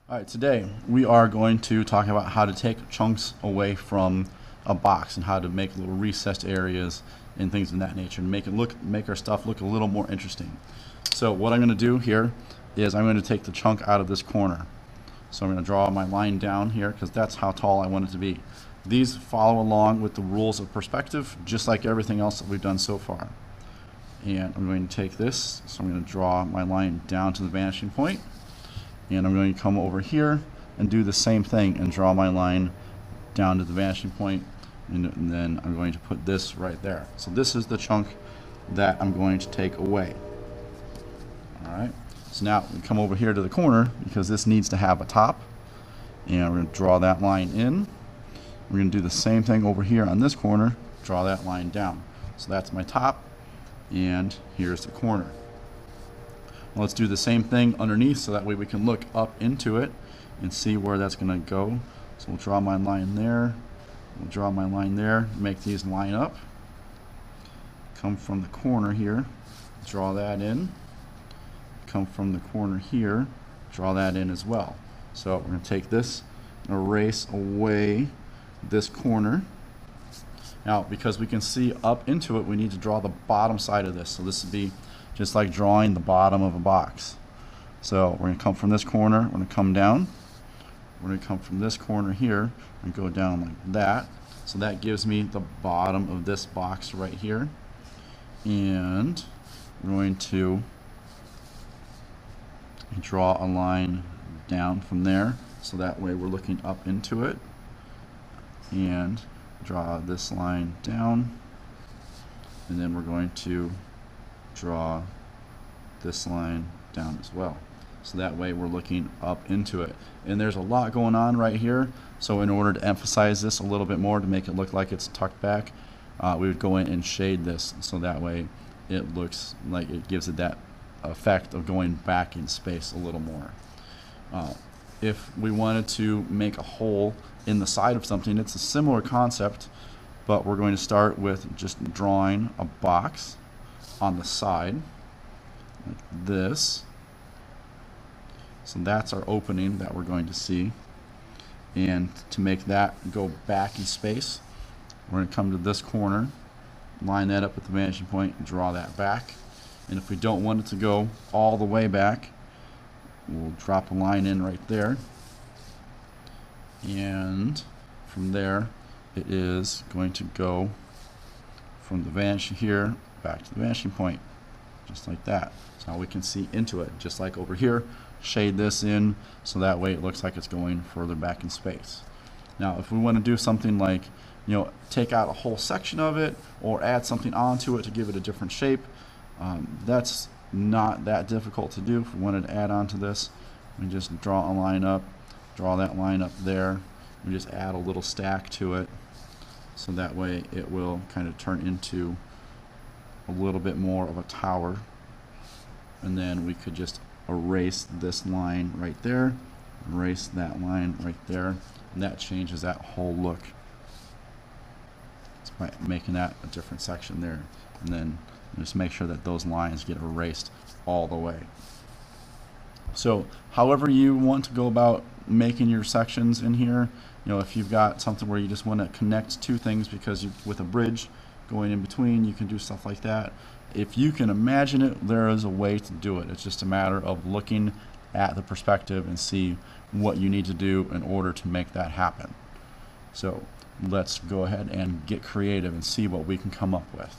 Alright, today we are going to talk about how to take chunks away from a box and how to make little recessed areas and things of that nature and make our stuff look a little more interesting. So what I'm going to do here is I'm going to take the chunk out of this corner. So I'm going to draw my line down here because that's how tall I want it to be. These follow along with the rules of perspective, just like everything else that we've done so far. And I'm going to take this, so I'm going to draw my line down to the vanishing point. And I'm going to come over here and do the same thing and draw my line down to the vanishing point, and then I'm going to put this right there. So this is the chunk that I'm going to take away. Alright, so now we come over here to the corner because this needs to have a top, and we're going to draw that line in. We're going to do the same thing over here on this corner, draw that line down. So that's my top, and here's the corner. Let's do the same thing underneath so that way we can look up into it and see where that's going to go. So we'll draw my line there, we'll draw my line there, make these line up, come from the corner here, draw that in, come from the corner here, draw that in as well. So we're going to take this and erase away this corner. Now because we can see up into it, we need to draw the bottom side of this. So this would be just like drawing the bottom of a box. So we're going to come from this corner, we're going to come down, we're going to come from this corner here and go down like that. So that gives me the bottom of this box right here. And we're going to draw a line down from there so that way we're looking up into it, and draw this line down, and then we're going to draw this line down as well. So that way we're looking up into it. And there's a lot going on right here, so in order to emphasize this a little bit more, to make it look like it's tucked back, we would go in and shade this so that way it looks like it gives it that effect of going back in space a little more. If we wanted to make a hole in the side of something, it's a similar concept, but we're going to start with just drawing a box on the side like this. So that's our opening that we're going to see, and to make that go back in space, we're going to come to this corner, line that up with the vanishing point, and draw that back. And if we don't want it to go all the way back, we'll drop a line in right there, and from there it is going to go from the vanishing here back to the vanishing point, just like that. So now we can see into it, just like over here. Shade this in so that way it looks like it's going further back in space. Now if we want to do something like, take out a whole section of it or add something onto it to give it a different shape, that's not that difficult to do. If we wanted to add on to this, we just draw a line up, draw that line up there, we just add a little stack to it so that way it will kind of turn into a little bit more of a tower. And then we could just erase this line right there, erase that line right there, and that changes that whole look. It's by making that a different section there, and then just make sure that those lines get erased all the way. So however you want to go about making your sections in here, if you've got something where you just want to connect two things because with a bridge going in between, you can do stuff like that. If you can imagine it, there is a way to do it. It's just a matter of looking at the perspective and see what you need to do in order to make that happen. So let's go ahead and get creative and see what we can come up with.